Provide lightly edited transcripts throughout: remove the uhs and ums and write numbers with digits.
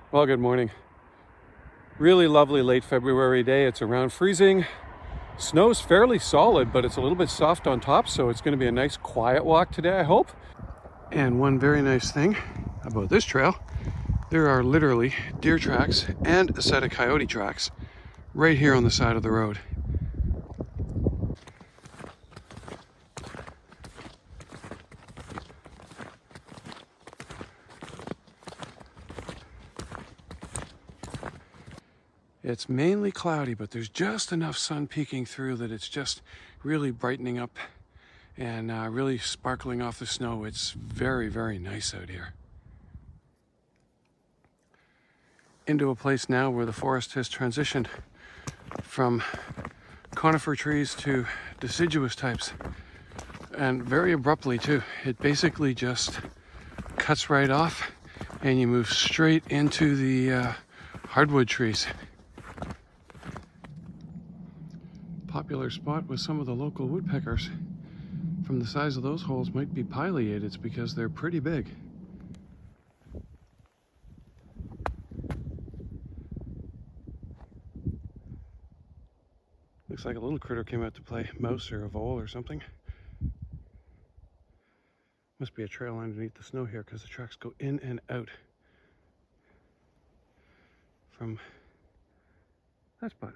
Well, good morning. Really lovely late February day. It's around freezing. Snow's fairly solid, but it's a little bit soft on top, so it's going to be a nice quiet walk today, I hope. And one very nice thing about this trail, there are literally deer tracks and a set of coyote tracks right here on the side of the road. It's mainly cloudy, but there's just enough sun peeking through that it's just really brightening up and really sparkling off the snow. It's very, very nice out here. Into a place now where the forest has transitioned from conifer trees to deciduous types, and very abruptly too. It basically just cuts right off and you move straight into the hardwood trees. Popular spot with some of the local woodpeckers. From the size of those holes might be pileated. It's because they're pretty big. Looks like a little critter came out to play mouse or a vole or something. Must be a trail underneath the snow here because the tracks go in and out from that spot.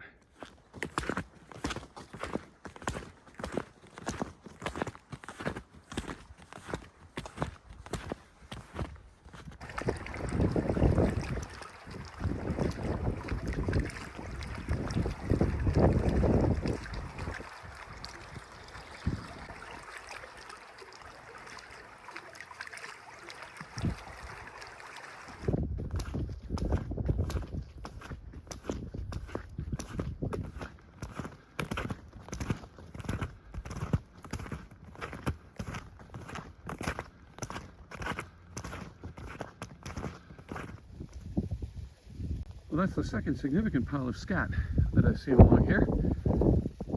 Well, that's the second significant pile of scat that I've seen along here.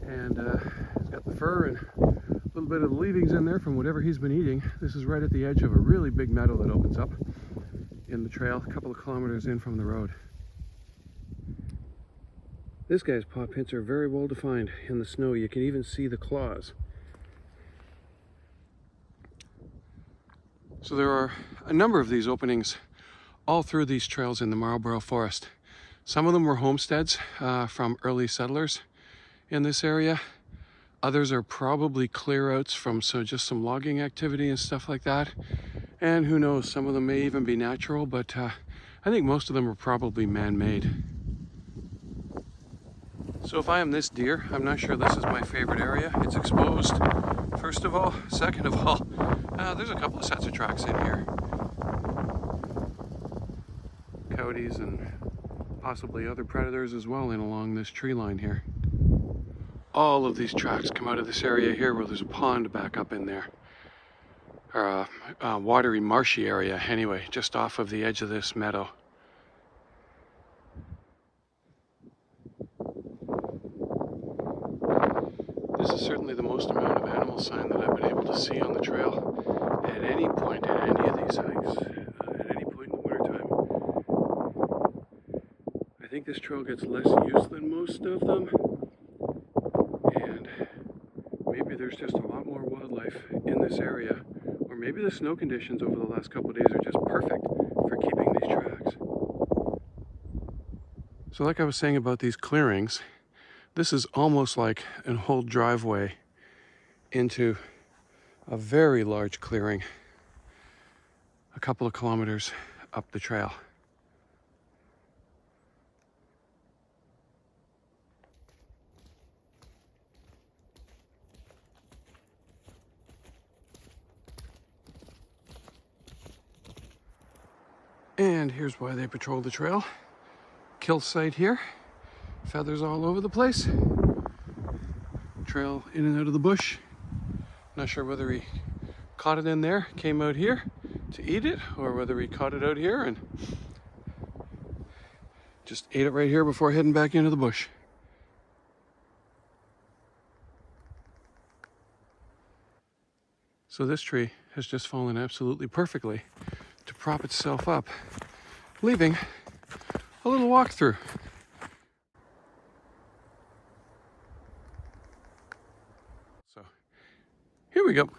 And it's got the fur and a little bit of the leavings in there from whatever he's been eating. This is right at the edge of a really big meadow that opens up in the trail, a couple of kilometers in from the road. This guy's paw prints are very well defined in the snow. You can even see the claws. So there are a number of these openings all through these trails in the Marlborough Forest. Some of them were homesteads from early settlers in this area. Others are probably clear outs from just some logging activity and stuff like that. And who knows, some of them may even be natural, but I think most of them are probably man-made. So if I am this deer, I'm not sure this is my favorite area. It's exposed, first of all. Second of all, there's a couple of sets of tracks in here. Coyotes and possibly other predators as well in along this tree line here. All of these tracks come out of this area here where there's a pond back up in there. Or a watery, marshy area anyway, just off of the edge of this meadow. This is certainly the most amount of animal sign that I've been able to see on the trail at any point in any of these hikes, at any point in the wintertime. I think this trail gets less use than most of them, and maybe there's just a lot more wildlife in this area, or maybe the snow conditions over the last couple of days are just perfect for keeping these tracks. So like I was saying about these clearings, this is almost like an whole driveway into a very large clearing a couple of kilometers up the trail. And here's why they patrol the trail. Kill site here. Feathers all over the place. Trail in and out of the bush. Not sure whether he caught it in there, came out here to eat it, or whether he caught it out here and just ate it right here before heading back into the bush. So this tree has just fallen absolutely perfectly to prop itself up, leaving a little walkthrough. So here we go.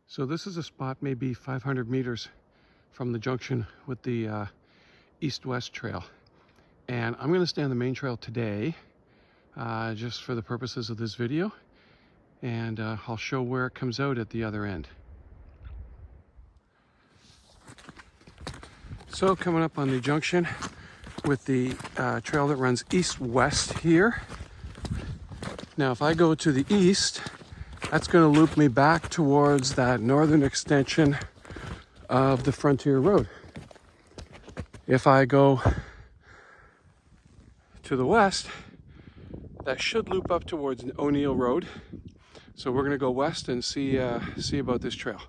So this is a spot maybe 500 meters from the junction with the east-west trail. And I'm gonna stay on the main trail today, just for the purposes of this video. And I'll show where it comes out at the other end. So coming up on the junction with the trail that runs east-west here. Now if I go to the east, that's going to loop me back towards that northern extension of the Frontier Road. If I go to the west, that should loop up towards O'Neill Road. So we're going to go west and see about this trail.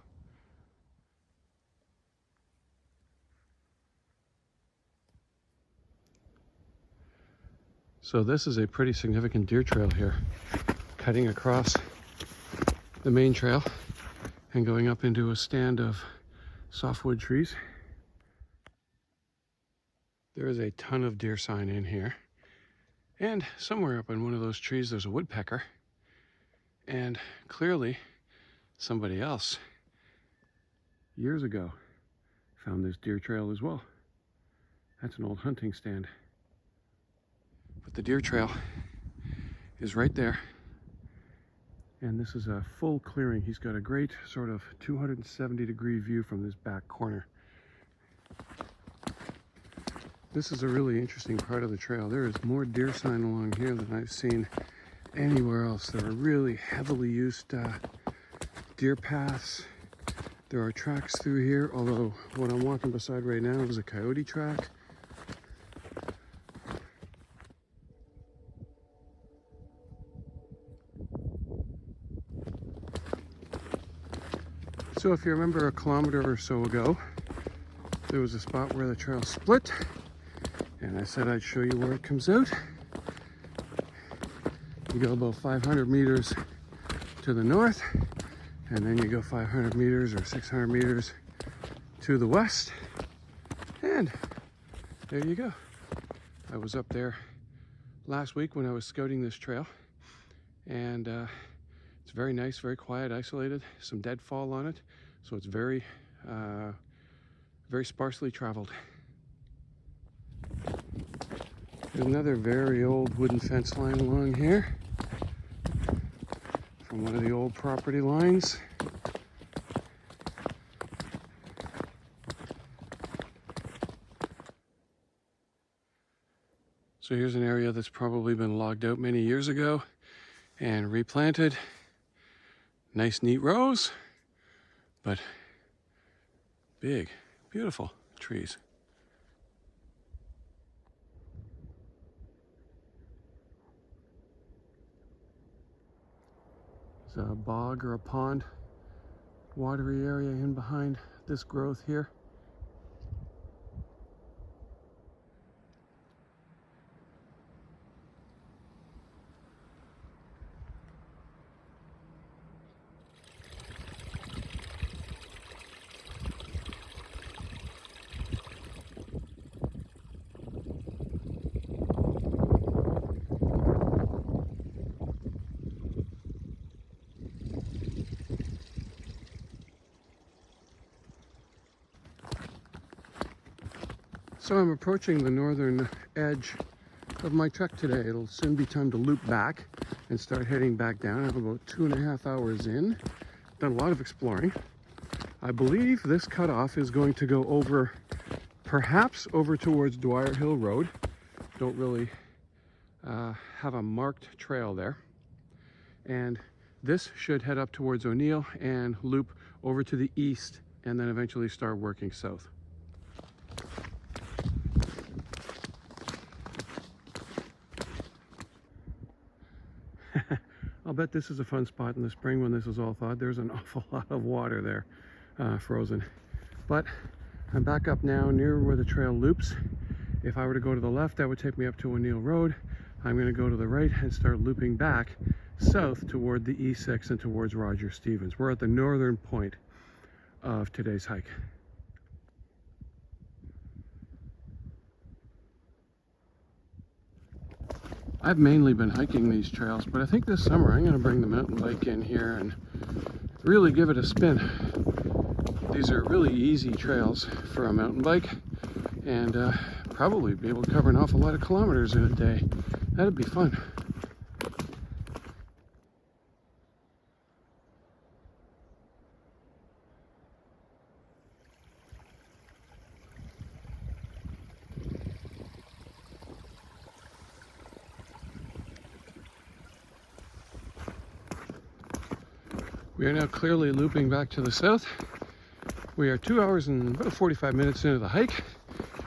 So this is a pretty significant deer trail here, cutting across the main trail and going up into a stand of softwood trees. There is a ton of deer sign in here, and somewhere up in one of those trees there's a woodpecker, and clearly somebody else years ago found this deer trail as well. That's an old hunting stand, but the deer trail is right there. And this is a full clearing. He's got a great sort of 270-degree view from this back corner. This is a really interesting part of the trail. There is more deer sign along here than I've seen anywhere else. There are really heavily used deer paths. There are tracks through here, although what I'm walking beside right now is a coyote track. So if you remember a kilometer or so ago, there was a spot where the trail split, and I said I'd show you where it comes out. You go about 500 meters to the north, and then you go 500 meters or 600 meters to the west, and there you go. I was up there last week when I was scouting this trail, and it's very nice, very quiet, isolated, some deadfall on it, so it's very sparsely traveled. There's another very old wooden fence line along here from one of the old property lines. So here's an area that's probably been logged out many years ago and replanted. Nice neat rows, but big, beautiful trees. There's a bog or a pond, watery area in behind this growth here. So I'm approaching the northern edge of my trek today. It'll soon be time to loop back and start heading back down. I'm about 2.5 hours in. Done a lot of exploring. I believe this cutoff is going to go over, perhaps over towards Dwyer Hill Road. Don't really have a marked trail there. And this should head up towards O'Neill and loop over to the east and then eventually start working south. I'll bet this is a fun spot in the spring when this is all thawed. There's an awful lot of water there, frozen. But I'm back up now near where the trail loops. If I were to go to the left, that would take me up to O'Neill Road. I'm going to go to the right and start looping back south toward the E6 and towards Roger Stevens. We're at the northern point of today's hike. I've mainly been hiking these trails, but I think this summer I'm going to bring the mountain bike in here and really give it a spin. These are really easy trails for a mountain bike, and probably be able to cover an awful lot of kilometers in a day. That'd be fun. We are now clearly looping back to the south. We are 2 hours and about 45 minutes into the hike.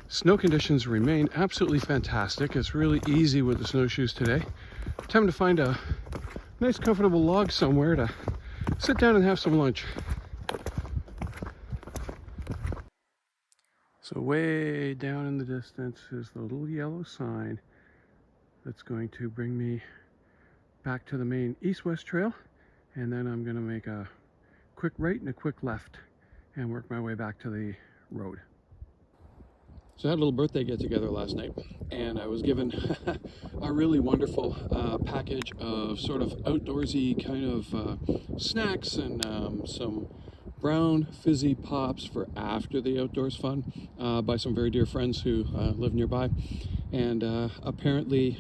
Snow conditions remain absolutely fantastic. It's really easy with the snowshoes today. Time to find a nice comfortable log somewhere to sit down and have some lunch. So way down in the distance is the little yellow sign that's going to bring me back to the main east-west trail. And then I'm going to make a quick right and a quick left and work my way back to the road. So I had a little birthday get together last night, and I was given a really wonderful package of sort of outdoorsy kind of snacks and some brown fizzy pops for after the outdoors fun by some very dear friends who live nearby. And apparently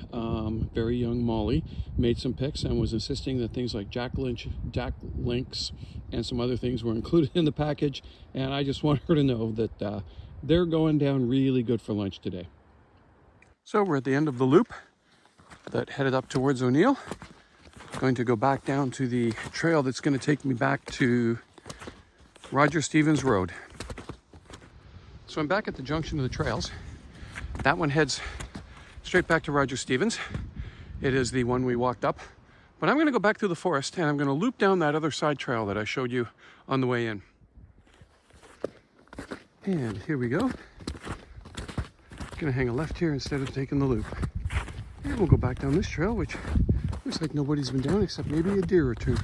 very young Molly made some pics and was insisting that things like Jack Links and some other things were included in the package, and I just want her to know that they're going down really good for lunch today. So we're at the end of the loop that headed up towards O'Neill. Going to go back down to the trail that's going to take me back to Roger Stevens Road. So I'm back at the junction of the trails. That one heads straight back to Roger Stevens. It is the one we walked up. But I'm going to go back through the forest, and I'm going to loop down that other side trail that I showed you on the way in. And here we go. Going to hang a left here instead of taking the loop. And we'll go back down this trail, which looks like nobody's been down except maybe a deer or two.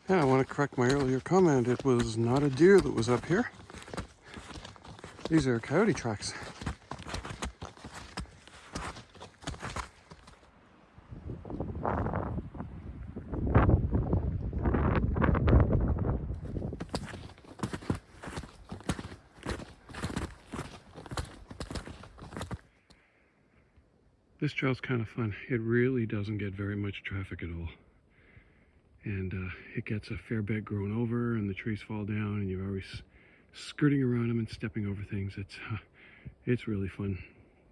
And I want to correct my earlier comment. It was not a deer that was up here. These are coyote tracks. This trail's kind of fun. It really doesn't get very much traffic at all. And it gets a fair bit grown over, and the trees fall down, and you're always skirting around them and stepping over things. It's really fun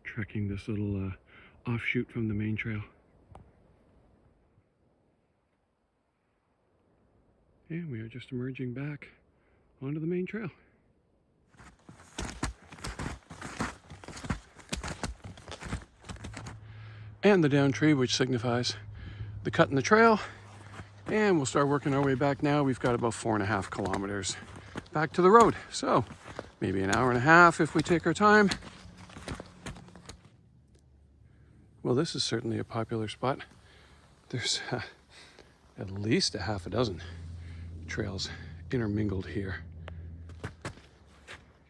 trekking this little offshoot from the main trail. And we are just emerging back onto the main trail. And the down tree, which signifies the cut in the trail. And we'll start working our way back now. We've got about 4.5 kilometers back to the road. So maybe an hour and a half if we take our time. Well, this is certainly a popular spot. There's at least a half a dozen trails intermingled here.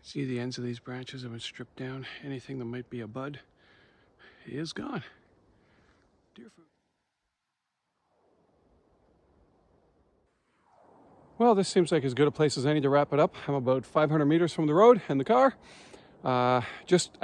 See, the ends of these branches have been stripped down. Anything that might be a bud is gone. Deer food. Well, this seems like as good a place as any to wrap it up. I'm about 500 meters from the road and the car. Just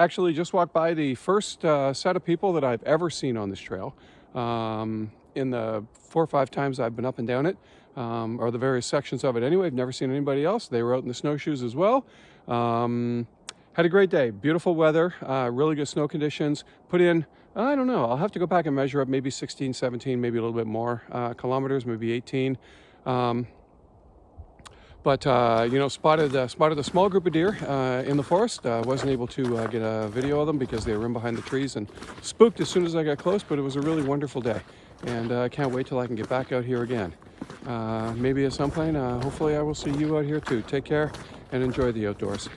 walked by the first set of people that I've ever seen on this trail. In the 4 or 5 times I've been up and down it, or the various sections of it anyway. I've never seen anybody else. They were out in the snowshoes as well. Had a great day. Beautiful weather, really good snow conditions. Put in, I don't know, I'll have to go back and measure up, maybe 16, 17, maybe a little bit more kilometers, maybe 18. But spotted a small group of deer in the forest. Wasn't able to get a video of them because they were in behind the trees and spooked as soon as I got close, but it was a really wonderful day. And I can't wait till I can get back out here again. Maybe at some point, hopefully I will see you out here too. Take care and enjoy the outdoors.